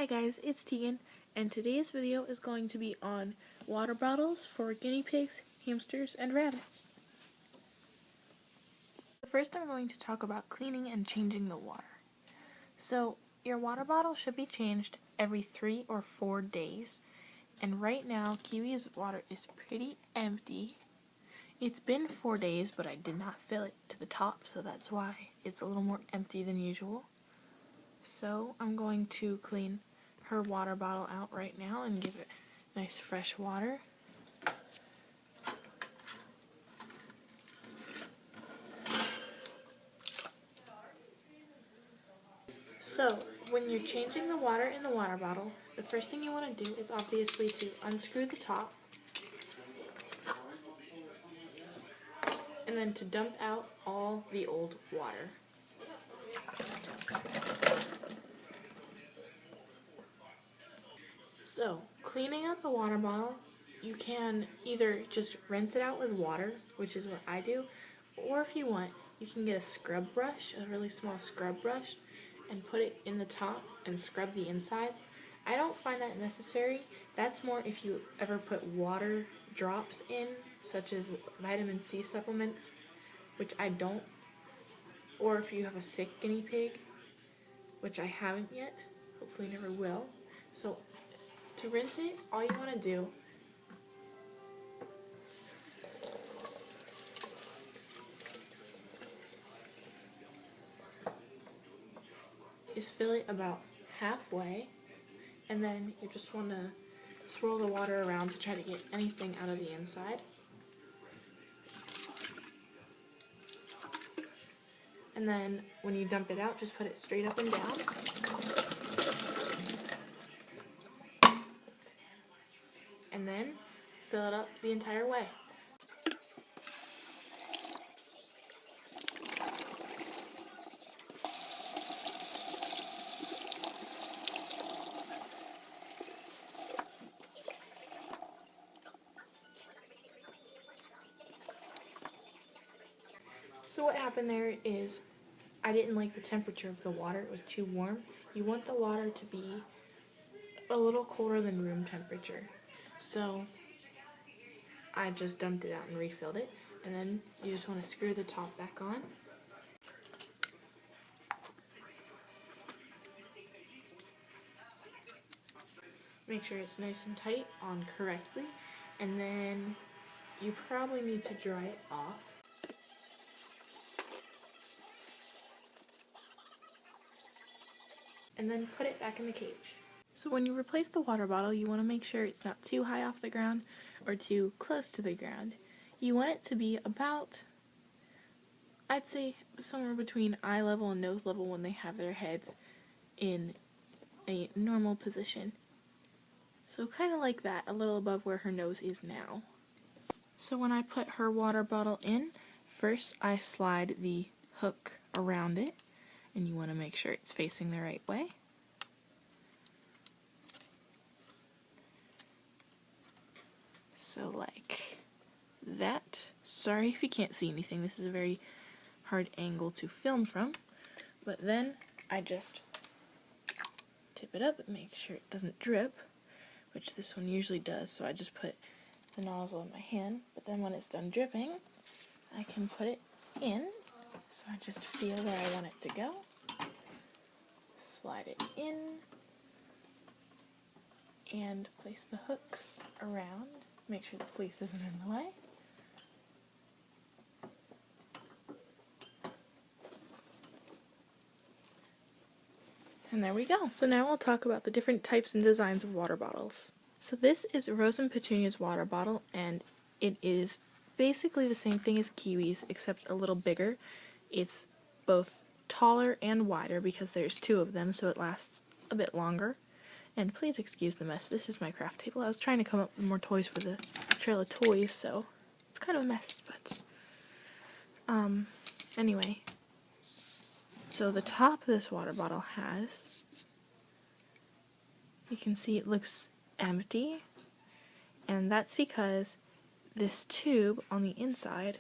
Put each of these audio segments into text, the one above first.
Hi guys, it's Tegan, and today's video is going to be on water bottles for guinea pigs, hamsters, and rabbits. First I'm going to talk about cleaning and changing the water. So your water bottle should be changed every 3 or 4 days, and right now Kiwi's water is pretty empty. It's been 4 days, but I did not fill it to the top, so that's why it's a little more empty than usual. So I'm going to clean her water bottle out right now and give it nice fresh water. So when you're changing the water in the water bottle, the first thing you want to do is obviously to unscrew the top and then to dump out all the old water. So, cleaning out the water bottle, you can either just rinse it out with water, which is what I do, or if you want, you can get a scrub brush, a really small scrub brush, and put it in the top and scrub the inside. I don't find that necessary. That's more if you ever put water drops in, such as vitamin C supplements, which I don't, or if you have a sick guinea pig, which I haven't yet, hopefully never will. So to rinse it, all you want to do is fill it about halfway, and then you just want to swirl the water around to try to get anything out of the inside. And then when you dump it out, just put it straight up and down. And then fill it up the entire way. So what happened there is I didn't like the temperature of the water. It was too warm. You want the water to be a little colder than room temperature. So I just dumped it out and refilled it. And then you just want to screw the top back on. Make sure it's nice and tight on correctly. And then you probably need to dry it off. And then put it back in the cage. So when you replace the water bottle, you want to make sure it's not too high off the ground or too close to the ground. You want it to be about, I'd say, somewhere between eye level and nose level when they have their heads in a normal position. So kind of like that, a little above where her nose is now. So when I put her water bottle in, first I slide the hook around it, and you want to make sure it's facing the right way. So like that. Sorry if you can't see anything, this is a very hard angle to film from. But then I just tip it up and make sure it doesn't drip, which this one usually does, so I just put the nozzle in my hand. But then when it's done dripping, I can put it in. So I just feel where I want it to go. Slide it in. And place the hooks around. Make sure the fleece isn't in the way. And there we go. So now we'll talk about the different types and designs of water bottles. So this is Rose and Petunia's water bottle, and it is basically the same thing as Kiwi's, except a little bigger. It's both taller and wider because there's 2 of them, so it lasts a bit longer. And please excuse the mess. This is my craft table. I was trying to come up with more toys for the trail of toys, so it's kind of a mess, but anyway. So the top of this water bottle has, you can see it looks empty, and that's because this tube on the inside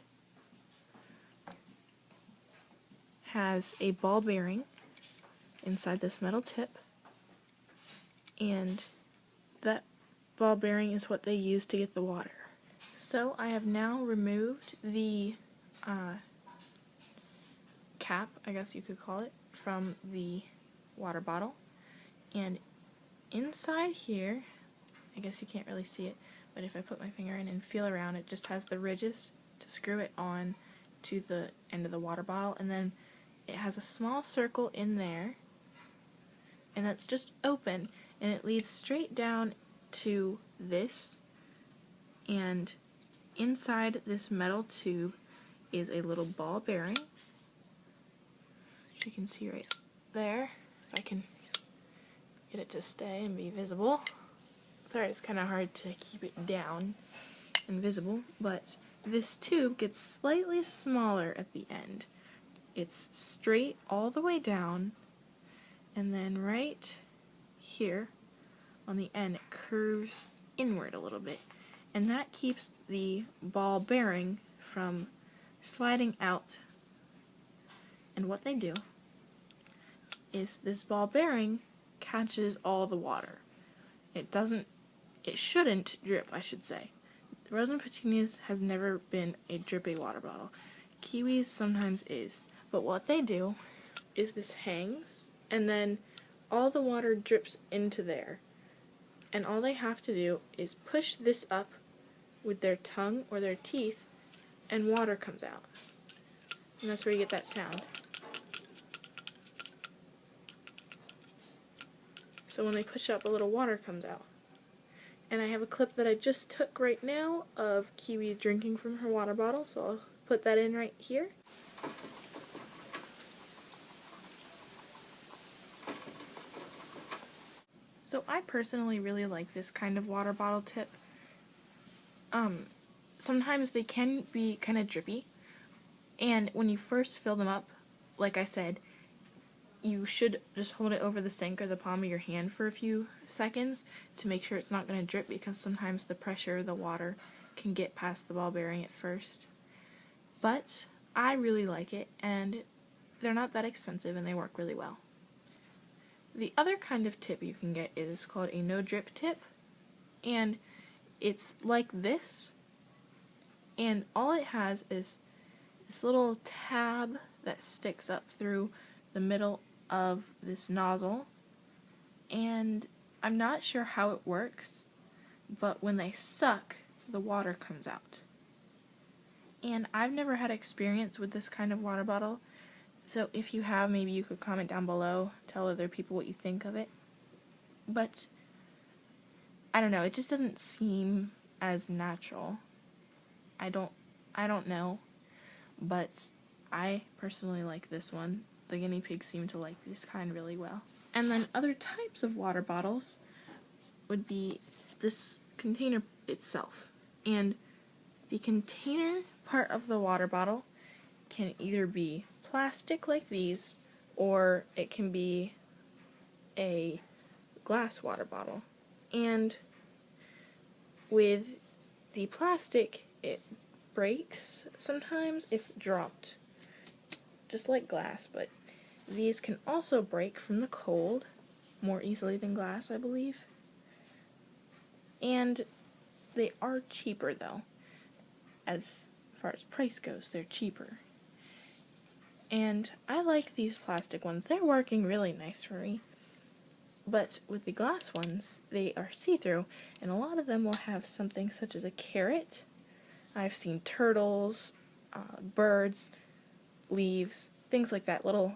has a ball bearing inside this metal tip, and that ball bearing is what they use to get the water. So I have now removed the cap, I guess you could call it, from the water bottle, and inside here, I guess you can't really see it, but if I put my finger in and feel around, it just has the ridges to screw it on to the end of the water bottle, and then it has a small circle in there, and that's just open, and it leads straight down to this, and inside this metal tube is a little ball bearing, which you can see right there, if I can get it to stay and be visible. Sorry, it's kind of hard to keep it down and visible, but this tube gets slightly smaller at the end. It's straight all the way down, and then right here on the end it curves inward a little bit, and that keeps the ball bearing from sliding out. And what they do is this ball bearing catches all the water. It shouldn't drip, I should say. Rose and Petunias has never been a drippy water bottle. Kiwis sometimes is. But what they do is this hangs, and then all the water drips into there. And all they have to do is push this up with their tongue or their teeth, and water comes out. And that's where you get that sound. So when they push up, a little water comes out. And I have a clip that I just took right now of Kiwi drinking from her water bottle, so I'll put that in right here. So I personally really like this kind of water bottle tip. Sometimes they can be kind of drippy, and when you first fill them up, like I said, you should just hold it over the sink or the palm of your hand for a few seconds to make sure it's not going to drip, because sometimes the pressure of the water can get past the ball bearing at first. But I really like it, and they're not that expensive, and they work really well. The other kind of tip you can get is called a no drip tip, and it's like this, and all it has is this little tab that sticks up through the middle of this nozzle, and I'm not sure how it works, but when they suck, the water comes out. And I've never had experience with this kind of water bottle, so if you have, maybe you could comment down below, tell other people what you think of it. But I don't know, it just doesn't seem as natural. I don't know, but I personally like this one. The guinea pigs seem to like this kind really well. And then other types of water bottles would be this container itself. And the container part of the water bottle can either be plastic like these, or it can be a glass water bottle. And with the plastic, it breaks sometimes if dropped, just like glass, but these can also break from the cold more easily than glass, I believe. And they are cheaper, though. As far as price goes, they're cheaper. And I like these plastic ones. They're working really nice for me. But with the glass ones, they are see-through, and a lot of them will have something such as a carrot. I've seen turtles, birds, leaves, things like that, little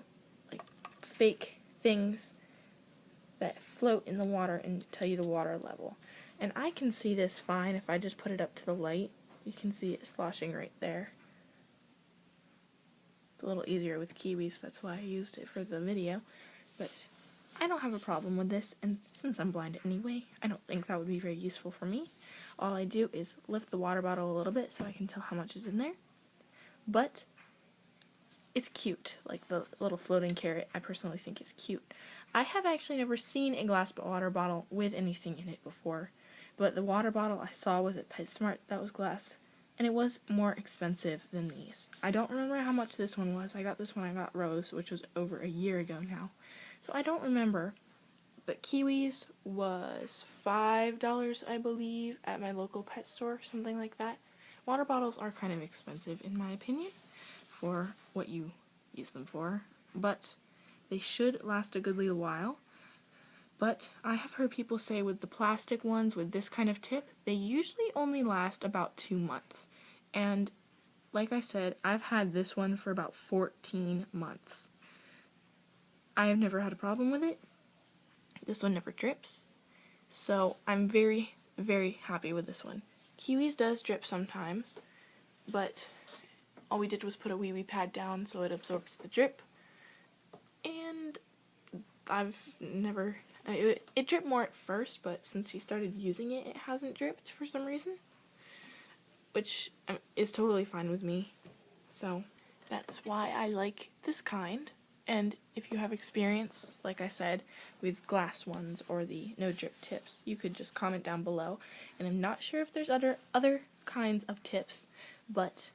like fake things that float in the water and tell you the water level. And I can see this fine if I just put it up to the light. You can see it sloshing right there. It's a little easier with kiwis, that's why I used it for the video. But I don't have a problem with this, and since I'm blind anyway, I don't think that would be very useful for me. All I do is lift the water bottle a little bit so I can tell how much is in there. But it's cute, like the little floating carrot, I personally think is cute. I have actually never seen a glass water bottle with anything in it before, but the water bottle I saw was at PetSmart that was glass, and it was more expensive than these. I don't remember how much this one was. I got this when I got Rose, which was over a year ago now. So I don't remember, But kiwis was $5, I believe, at my local pet store, something like that. Water bottles are kind of expensive, in my opinion, for what you use them for, but they should last a goodly while. But I have heard people say with the plastic ones with this kind of tip, they usually only last about 2 months. And like I said, I've had this one for about 14 months. I have never had a problem with it. This one never drips. So I'm very, very happy with this one. Kiwis does drip sometimes, but all we did was put a wee pad down so it absorbs the drip. And I've never... It dripped more at first, but since she started using it, it hasn't dripped for some reason. Which is totally fine with me. So that's why I like this kind. And if you have experience, like I said, with glass ones or the no drip tips, you could just comment down below. And I'm not sure if there's other kinds of tips, but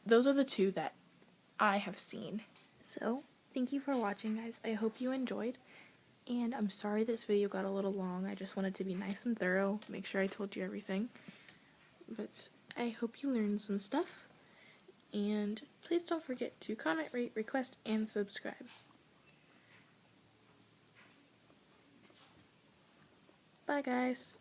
those are the two that I have seen. So thank you for watching, guys. I hope you enjoyed. And I'm sorry this video got a little long. I just wanted to be nice and thorough, make sure I told you everything. But I hope you learned some stuff. And please don't forget to comment, rate, request, and subscribe. Bye, guys.